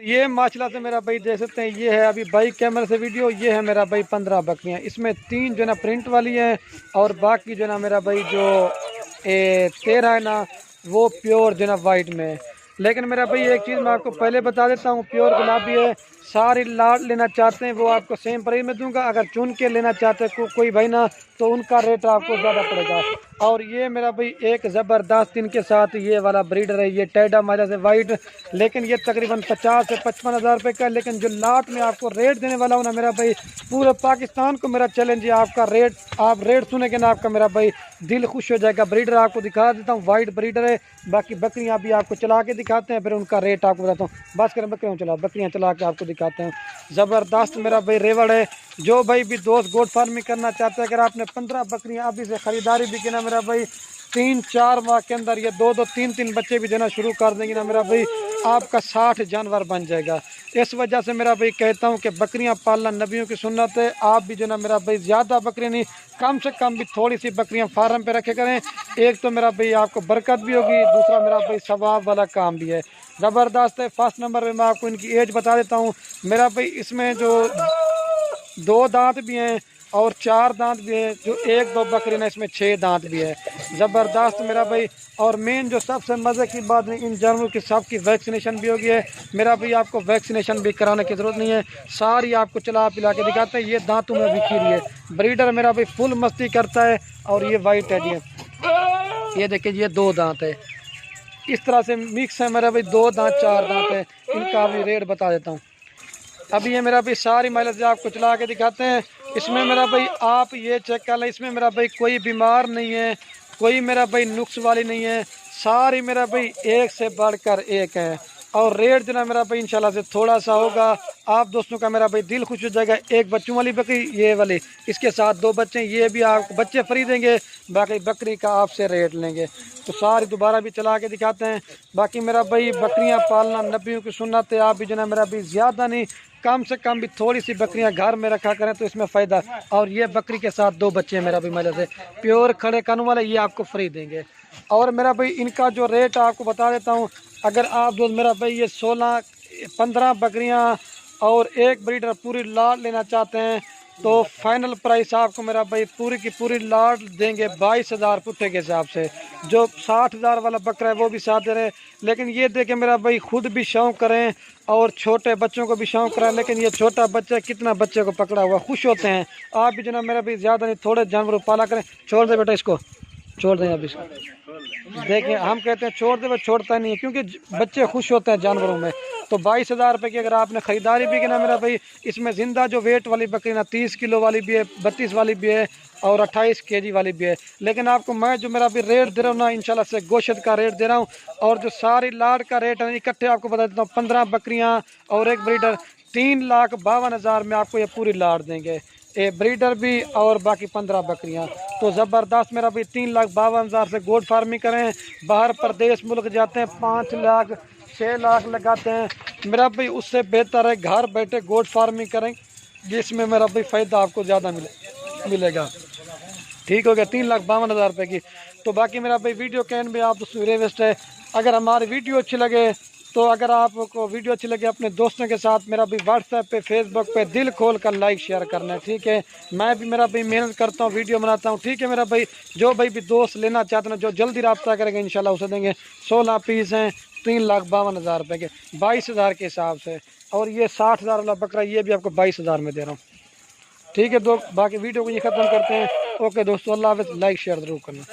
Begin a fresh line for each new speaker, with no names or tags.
ये माशाल्लाह से मेरा भाई देख सकते हैं, ये है अभी बाइक कैमरे से वीडियो। ये है मेरा भाई 15 बकरियाँ। इसमें 3 जो है ना प्रिंट वाली हैं और बाकी जो है ना मेरा भाई जो 13 है ना वो प्योर जो है ना वाइट में है। लेकिन मेरा भाई एक चीज़ मैं आपको पहले बता देता हूँ, प्योर गुलाबी है। सारी लाट लेना चाहते हैं वो आपको सेम प्राइस में दूंगा। अगर चुन के लेना चाहते हैं कोई भाई ना, तो उनका रेट आपको ज़्यादा पड़ेगा। और ये मेरा भाई एक ज़बरदस्त इनके साथ ये वाला ब्रीडर है, ये टेडा माजा से वाइट। लेकिन ये तकरीबन 50 से 55 हज़ार रुपये का। लेकिन जो लाट में आपको रेट देने वाला हूँ ना मेरा भाई, पूरे पाकिस्तान को मेरा चैलेंज है। आपका रेट, आप रेट सुनेंगे ना आपका मेरा भाई दिल खुश हो जाएगा। ब्रीडर आपको दिखा देता हूँ, वाइट ब्रीडर है। बाकी बकरियाँ भी आपको चला के दिखाते हैं, फिर उनका रेट आपको बताता हूँ। बस करें बकरियाँ चला के आपको दिखाते हैं। ज़बरदस्त मेरा भाई रेवड़ है। जो भाई भी दोस्त गोट फार्मिंग करना चाहते हैं, अगर आपने 15 बकरियाँ अभी से ख़रीदारी भी की ना मेरा भाई, 3-4 माह के अंदर ये 2-2 3-3 बच्चे भी देना शुरू कर देंगे ना मेरा भाई, आपका 60 जानवर बन जाएगा। इस वजह से मेरा भाई कहता हूँ कि बकरियाँ पालना नबियों की सुन्नत है। आप भी जो ना मेरा भाई ज़्यादा बकरियाँ नहीं, कम से कम भी थोड़ी सी बकरियाँ फार्म पे रखे करें। एक तो मेरा भाई आपको बरकत भी होगी, दूसरा मेरा भाई सवाब वाला काम भी है। ज़बरदस्त है। फर्स्ट नंबर पे मैं आपको इनकी एज बता देता हूँ मेरा भाई। इसमें जो 2 दांत भी हैं और 4 दांत भी हैं। जो 1-2 बकरी ना इसमें 6 दांत भी है। ज़बरदस्त मेरा भाई। और मेन जो सबसे मज़े की बात है, इन जानवरों की सबकी वैक्सीनेशन भी होगी है मेरा भाई। आपको वैक्सीनेशन भी कराने की ज़रूरत नहीं है, सारी आपको चला पिला के दिखाते हैं। ये दांतों में बिखी रही है। ब्रीडर मेरा भाई फुल मस्ती करता है। और ये वाइट है जी, ये देखिए ये 2 दांत है। इस तरह से मिक्स है मेरा भाई, 2 दांत 4 दांत है। इनका भी रेट बता देता हूँ। अभी ये मेरा भाई सारी माइलेज आपको चला के दिखाते हैं। इसमें मेरा भाई आप ये चेक कर लें, इसमें मेरा भाई कोई बीमार नहीं है, कोई मेरा भाई नुक्स वाली नहीं है। सारी मेरा भाई एक से बढ़कर एक है। और रेट जो ना मेरा भाई इंशाल्लाह से थोड़ा सा होगा। आप दोस्तों का मेरा भाई दिल खुश हो जाएगा। एक बच्चों वाली बकरी ये वाली, इसके साथ 2 बच्चे, ये भी आपको बच्चे फ्री देंगे। बाकी बकरी का आपसे रेट लेंगे। तो सारी दोबारा भी चला के दिखाते हैं। बाकी मेरा भाई बकरियां पालना नबियों की सुन्नत है। आप भी जो ना मेरा भाई ज़्यादा नहीं, कम से कम भी थोड़ी सी बकरियां घर में रखा करें तो इसमें फ़ायदा। और ये बकरी के साथ 2 बच्चे हैं मेरा भाई मजे से प्योर खड़े कानून वाले, ये आपको फ्री देंगे। और मेरा भाई इनका जो रेट आपको बता देता हूँ। अगर आप जो मेरा भाई ये 16-15 बकरियां और एक ब्रीडर पूरी लाट लेना चाहते हैं, तो फाइनल प्राइस आपको मेरा भाई पूरी की पूरी लाट देंगे 22,000 पुट्ठे के हिसाब से। जो 60,000 वाला बकरा है वो भी साथ दे रहे हैं। लेकिन ये देखें मेरा भाई खुद भी शौक़ करें और छोटे बच्चों को भी शौक़ कराएं। लेकिन ये छोटा बच्चा कितना बच्चे को पकड़ा हुआ, खुश होते हैं। आप भी जना मेरा भाई ज़्यादा नहीं, थोड़े जानवरों पाला करें। छोड़ दे बेटा, इसको छोड़ दें अब इसको। देखिए हम कहते हैं छोड़ दे, वो छोड़ता नहीं है, क्योंकि बच्चे खुश होते हैं जानवरों में। तो 22,000 रुपये की अगर आपने ख़रीदारी भी की ना मेरा भाई, इसमें ज़िंदा जो वेट वाली बकरी ना 30 किलो वाली भी है, 32 वाली भी है और 28 केजी वाली भी है। लेकिन आपको मैं जो मेरा भी रेट दे रहा हूँ ना, इंशाल्लाह से गोश्त का रेट दे रहा हूँ। और जो सारी लाट का रेट है इकट्ठे आपको बता देता हूँ। 15 बकरियाँ और एक ब्रीडर 3,52,000 में आपको ये पूरी लाट देंगे। ए ब्रीडर भी और बाकी 15 बकरियां। तो ज़बरदस्त मेरा भाई 3,52,000 से गोट फार्मिंग करें। बाहर प्रदेश मुल्क जाते हैं 5 लाख 6 लाख लगाते हैं मेरा भाई, उससे बेहतर है घर बैठे गोट फार्मिंग करें, जिसमें मेरा भाई फ़ायदा आपको ज़्यादा मिलेगा। ठीक हो गया 3,52,000 रुपये की। तो बाकी मेरा भाई वीडियो के एंड में आप रिक्वेस्ट है, अगर हमारी वीडियो अच्छी लगे तो अगर आपको वीडियो अच्छी लगे अपने दोस्तों के साथ मेरा भी व्हाट्सएप पे फेसबुक पे दिल खोल कर लाइक शेयर करना है। ठीक है, मैं भी मेरा भाई मेहनत करता हूँ, वीडियो बनाता हूँ। ठीक है मेरा भाई, जो भाई भी दोस्त लेना चाहते हैं जो जल्दी रब्ता करेंगे इंशाल्लाह उसे देंगे। 16 पीस हैं 3,52,000 रुपये के, 22,000 के हिसाब से। और ये 60,000 वाला बकरा ये भी आपको 22,000 में दे रहा हूँ। ठीक है, बाकी वीडियो को ये ख़त्म करते हैं। ओके दोस्तों, अल्लाह हाफ़िज़। लाइक शेयर ज़रूर करना।